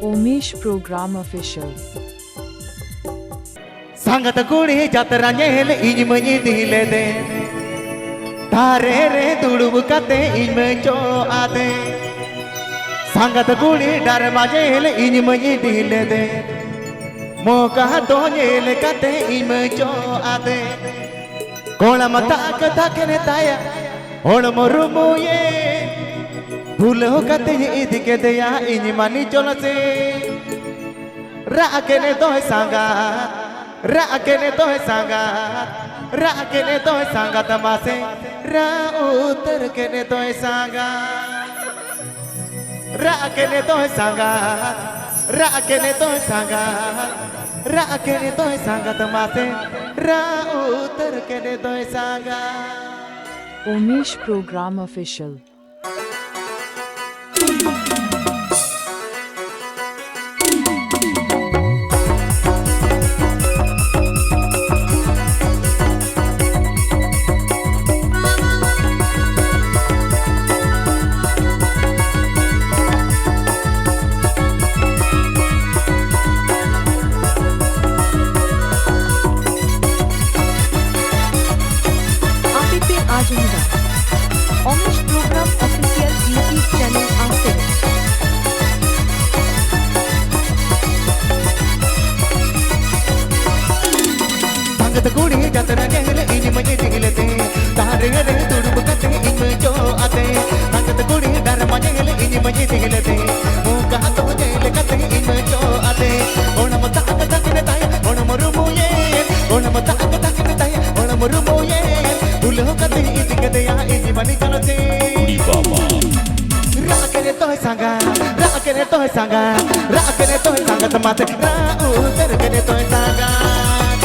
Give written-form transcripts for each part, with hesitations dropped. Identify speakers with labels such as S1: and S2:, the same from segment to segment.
S1: Umesh Program Official.
S2: Sangat kuri jatranya hele injmani dilede Thare re dudu kate injmejo ade Sangat kuri darmaje hele injmani dilede Moka donye hele kate injmejo ade Kola mata kata kene taya Ola morumuye Bhulo kate idike deya injmani jolase Ra kene doy sanga Rakene toh sangat tamase ra utar kene toh sangat rakene toh sangat tamase ra utar kene toh sangat
S1: Umesh Program Official.
S3: Umesh Program Official YouTube channel Asik.
S2: Sangat kuri jatranya hele injmani dilede Thare re dudu kate injmejo ade Sangat kuri darmaje hele injmani dilede Moka donye hele kate injmejo ade Ona mata kata kene taya ona morumuye Ona mata kata kene taya ona morumuye Bhulo kate idike deya injmani jalate Rakene toh sangat tamate ra utar kene toh sangat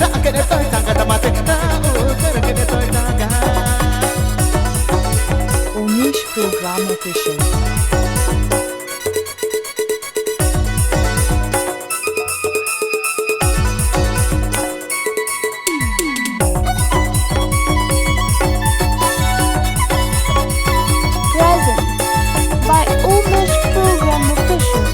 S2: Rakene toh sangat tamate ra utar kene toh sangat
S1: Umesh Program Official.
S3: Present by Umesh Program Official.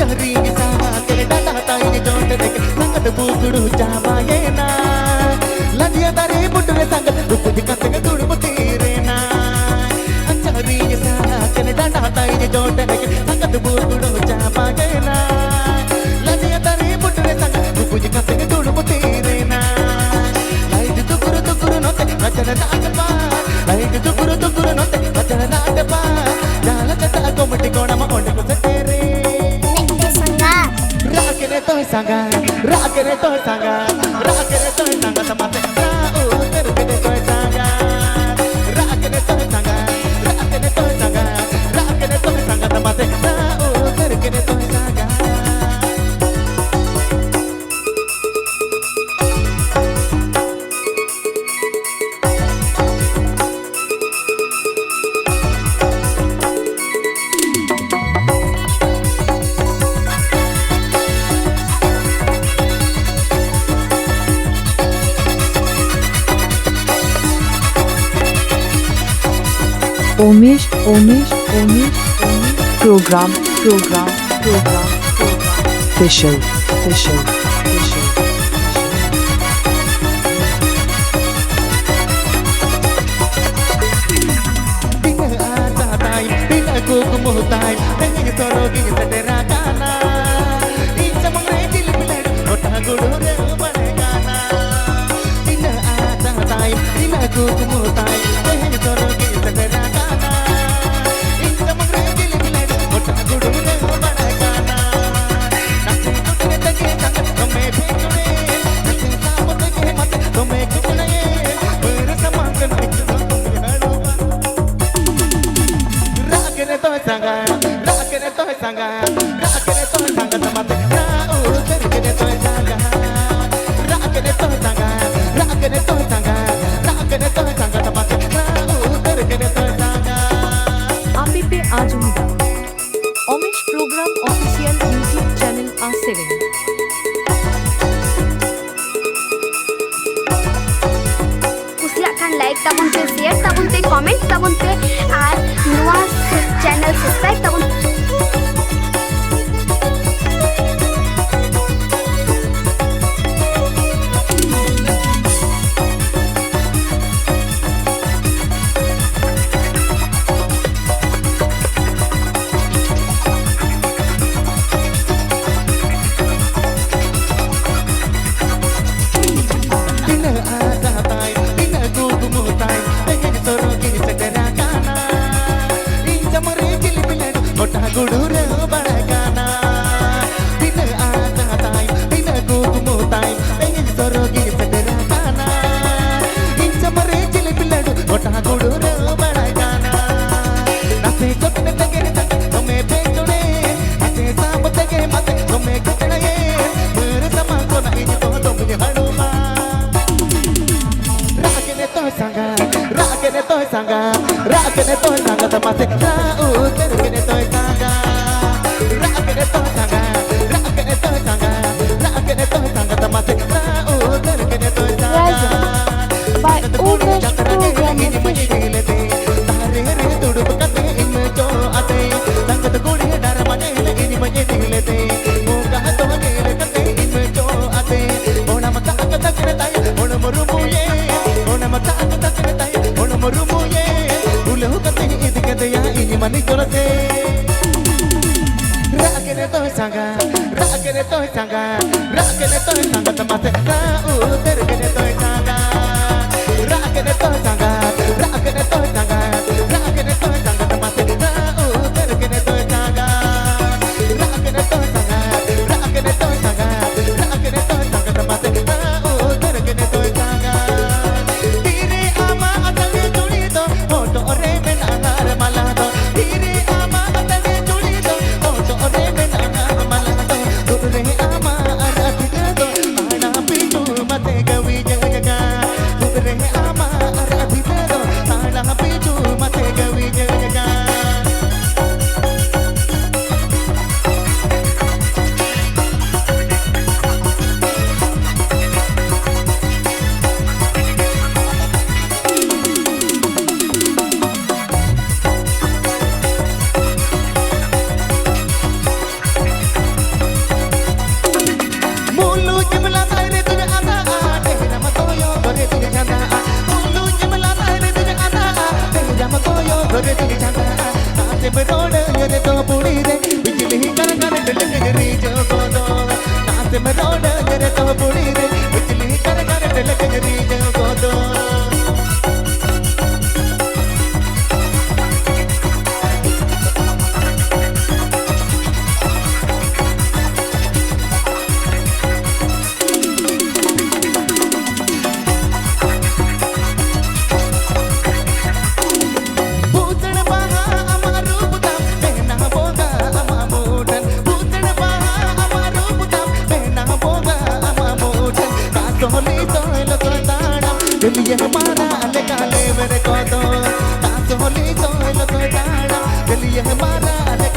S2: Cari sama kene data tai jonte dek sangat bukudu jamaye na Ladia dari budre sangat rupuji katenge tudu putire na Cari sama kene data tai jonte dek sangat bukudu jamaye na Ladia dari budre sangat rupuji katenge tudu putire na Lai tukuru note rachana naadpa Lai tukuru note rachana naadpa Jala kata komati kona ma onde ko setere Rakene toh sangat tamate ra utar kene toh sangat Rakene toh sangat tamate ra utar kene toh sangat
S1: Umesh Program Official.
S2: Kuku muhtai, pengen solo gini sedera kana. Inca mengrejil bilen, otak gulure manegana. Ina ada tai, ina kuku muhtai, pengen solo gini sedera kana. Inca mengrejil bilen, otak gulure manegana. Nasi kutne tege sangat, tome phekune. Nasi sapo tege mate, tome kutne. Bersama kena itu tome haluba. Rakene toh sangat tamate ra utar kene toh sangat Rakene toh sangat tamate ra utar
S4: like ताबुनते share ताबुनते comment ताबुनते और नुआ channel subscribe ताबुन
S2: Rakene toy sanga tamase rau rakene toy sanga rakene toy sanga tamase rau rakene toy sanga
S3: by Umesh Program Official.
S2: tare re tudup kate imjo ate sangat gudi dar mane ini mane dilete moga to nele kate imjo ate ona mata kata kretai ona morumuye ona mata kata kretai ona morumuye ulahu kate idikate ya ini mani torate rakene toy sanga tamase rau rakene toy sanga rakene toy sanga tamase rau rakene toy sanga rakene toy sanga tamase rau rakene toy sanga tire ama atane judi do hoto re men angar malado tire ama atane judi do hoto re men angar malado ture ama arathika do ana pitu mate gawi jaga ture ama arathika do ana pitu mate gawi jaga Mulu jemla taire tuja ana tehra matoyo gore tuja chanda Mulu jemla taire tuja ana tehra matoyo gore tuja chanda Aate merod yere to puri re bijli kar lage ri jo godo Aate merod yere to puri re bijli kar lage ri jo godo Putan baha amaru putam behna boga amamudan Putan baha amaru putam behna boga amamudan Kasoli toilo toitanam diliye mara ale kale mere kodo Kasoli toilo toitanam diliye mara ale